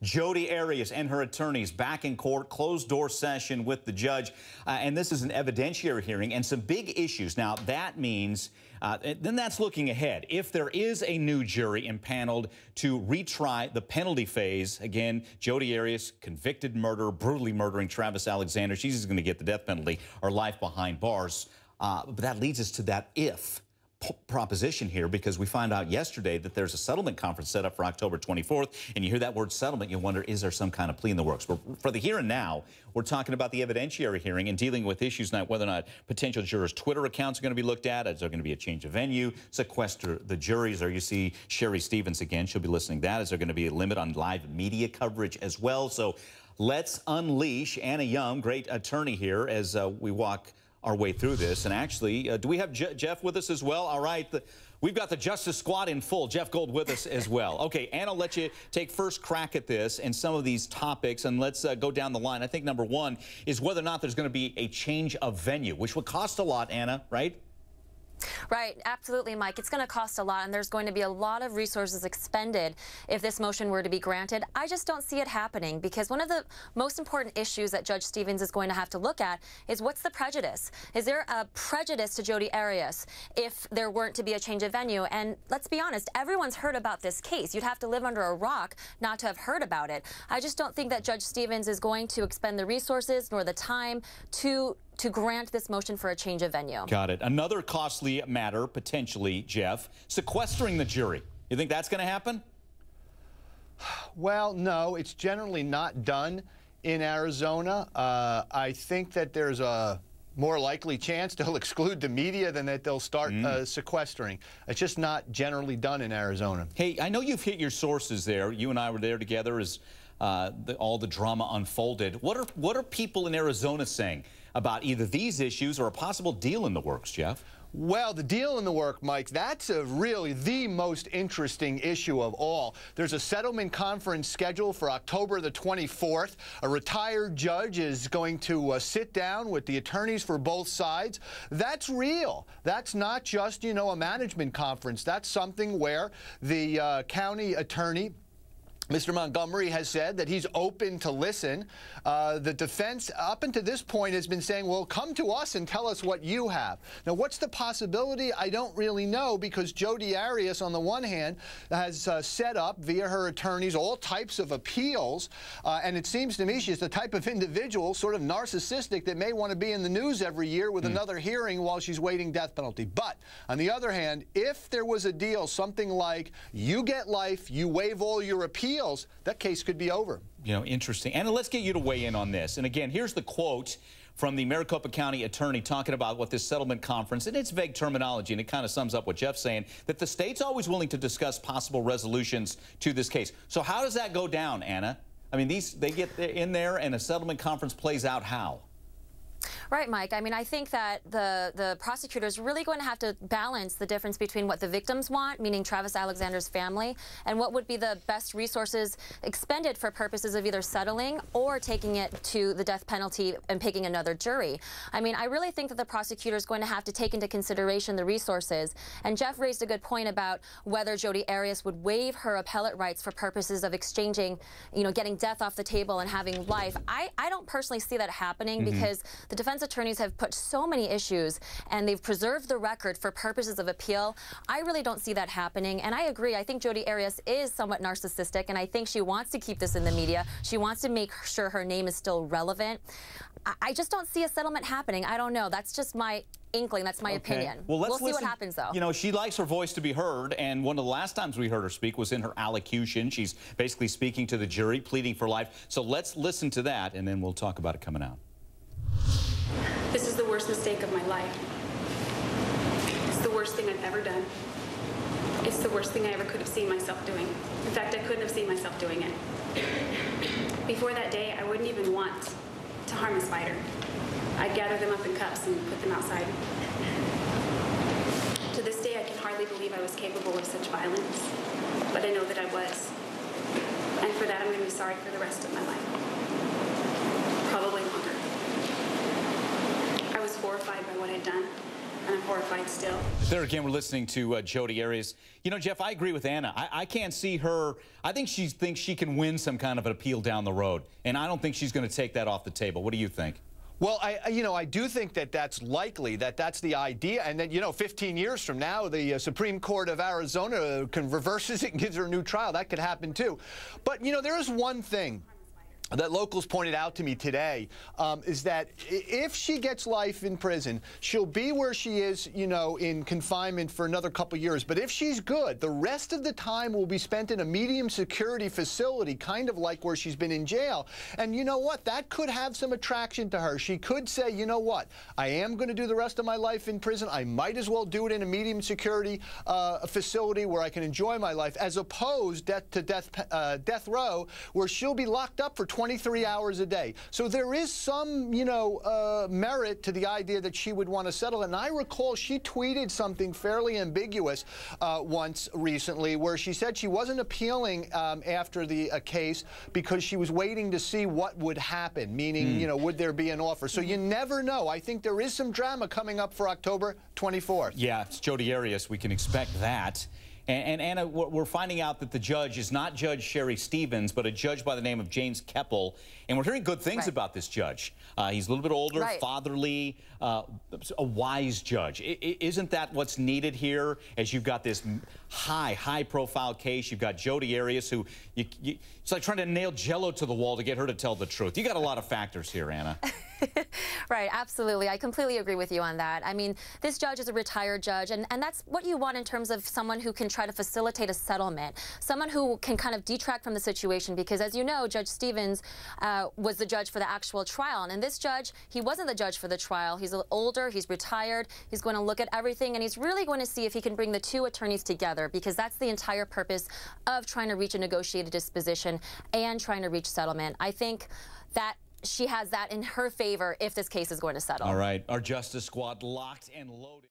Jodi Arias and her attorneys back in court, closed-door session with the judge. And this is an evidentiary hearing and some big issues. Now, that means then that's looking ahead. If there is a new jury impaneled to retry the penalty phase, again, Jodi Arias, convicted murderer, brutally murdering Travis Alexander. She's going to get the death penalty or life behind bars. But that leads us to that if proposition here, because we found out yesterday that there's a settlement conference set up for October 24th, and you hear that word settlement, you wonder, is there some kind of plea in the works? But for the here and now, we're talking about the evidentiary hearing and dealing with issues now, whether or not potential jurors' Twitter accounts are going to be looked at, is there going to be a change of venue, sequester the juries, or you see Sherry Stevens again, she'll be listening to that. Is there going to be a limit on live media coverage as well? So let's unleash Anna Young, great attorney here, as we walk our way through this. And actually, do we have Jeff with us as well? All right. We've got the Justice Squad in full. Jeff Gold with us as well. Okay, Anna, I'll let you take first crack at this and some of these topics, and let's go down the line. I think number one is whether or not there's going to be a change of venue, which would cost a lot, Anna, right? Right, absolutely, Mike. It's going to cost a lot, and there's going to be a lot of resources expended if this motion were to be granted. I just don't see it happening, because one of the most important issues that Judge Stevens is going to have to look at is what's the prejudice? Is there a prejudice to Jodi Arias if there weren't to be a change of venue? And let's be honest, everyone's heard about this case. You'd have to live under a rock not to have heard about it. I just don't think that Judge Stevens is going to expend the resources nor the time to grant this motion for a change of venue. Got it. Another costly matter, potentially, Jeff, sequestering the jury. You think that's going to happen? Well, no, it's generally not done in Arizona. I think that there's a more likely chance they'll exclude the media than that they'll start sequestering. It's just not generally done in Arizona. Hey, I know you've hit your sources there. You and I were there together as all the drama unfolded. What are people in Arizona saying about either these issues or a possible deal in the works, Jeff? Well, the deal in the work, Mike, that's really the most interesting issue of all. There's a settlement conference scheduled for October the 24th. A retired judge is going to sit down with the attorneys for both sides. That's real. That's not just, you know, a management conference. That's something where the county attorney, Mr. Montgomery, has said that he's open to listen. The defense, up until this point, has been saying, well, come to us and tell us what you have. Now, what's the possibility? I don't really know, because Jodi Arias, on the one hand, has set up, via her attorneys, all types of appeals. And it seems to me she's the type of individual, sort of narcissistic, that may want to be in the news every year with another hearing while she's waiting death penalty. But, on the other hand, if there was a deal, something like, you get life, you waive all your appeals, that case could be over. You know, interesting. Anna, let's get you to weigh in on this. And again, here's the quote from the Maricopa County attorney talking about what this settlement conference, and it's vague terminology, and it kind of sums up what Jeff's saying, that the state's always willing to discuss possible resolutions to this case. So how does that go down, Anna? I mean, they get in there and a settlement conference plays out how? Right, Mike. I mean, I think that the prosecutor's really going to have to balance the difference between what the victims want, meaning Travis Alexander's family, and what would be the best resources expended for purposes of either settling or taking it to the death penalty and picking another jury. I mean, I really think that the prosecutor is going to have to take into consideration the resources. And Jeff raised a good point about whether Jodi Arias would waive her appellate rights for purposes of exchanging, you know, getting death off the table and having life. I don't personally see that happening, because the defense attorneys have put so many issues and they've preserved the record for purposes of appeal. I really don't see that happening, and I agree. I think Jodi Arias is somewhat narcissistic, and I think she wants to keep this in the media. She wants to make sure her name is still relevant. I just don't see a settlement happening. I don't know. That's just my inkling. That's my opinion. Well, we'll see what happens, though. You know, she likes her voice to be heard, and one of the last times we heard her speak was in her allocution. She's basically speaking to the jury, pleading for life. So let's listen to that, and then we'll talk about it coming out. This is the worst mistake of my life. It's the worst thing I've ever done. It's the worst thing I ever could have seen myself doing. In fact, I couldn't have seen myself doing it. Before that day, I wouldn't even want to harm a spider. I'd gather them up in cups and put them outside. To this day, I can hardly believe I was capable of such violence, but I know that I was. And for that, I'm going to be sorry for the rest of my life. Probably longer. I was horrified by what I'd done. and I'm horrified still. There again, we're listening to Jodi Arias. You know, Jeff, I agree with Anna. I can't see her. I think she thinks she can win some kind of an appeal down the road, and I don't think she's going to take that off the table. What do you think? Well, I do think that that's likely, that that's the idea, and that, 15 years from now, the Supreme Court of Arizona reverses it and gives her a new trial. That could happen, too. But, there is one thing that locals pointed out to me today, is that if she gets life in prison, she'll be where she is, in confinement for another couple years. But if she's good, the rest of the time will be spent in a medium security facility, kind of like where she's been in jail. And you know what? That could have some attraction to her. She could say, you know what? I am going to do the rest of my life in prison. I might as well do it in a medium security facility where I can enjoy my life, as opposed to death row, where she'll be locked up for 23 hours a day. So there is some, merit to the idea that she would want to settle. And I recall she tweeted something fairly ambiguous once recently, where she said she wasn't appealing after the case because she was waiting to see what would happen, meaning, would there be an offer? So you never know. I think there is some drama coming up for October 24th. Yeah, it's Jodi Arias. We can expect that. And Anna, we're finding out that the judge is not Judge Sherry Stevens, but a judge by the name of James Keppel. And we're hearing good things about this judge. He's a little bit older, fatherly, a wise judge. Isn't that what's needed here, as you've got this high-profile case? You've got Jodi Arias, who it's like trying to nail Jell-O to the wall to get her to tell the truth. You got a lot of factors here, Anna. Right, absolutely. I completely agree with you on that. I mean, this judge is a retired judge, and that's what you want in terms of someone who can try to facilitate a settlement, someone who can kind of detract from the situation, because as you know, Judge Stevens was the judge for the actual trial, and this judge, he wasn't the judge for the trial. He's older, he's retired, he's going to look at everything, and he's really going to see if he can bring the two attorneys together, because that's the entire purpose of trying to reach a negotiated disposition and trying to reach settlement. I think that she has that in her favor if this case is going to settle. All right, our Justice Squad locked and loaded.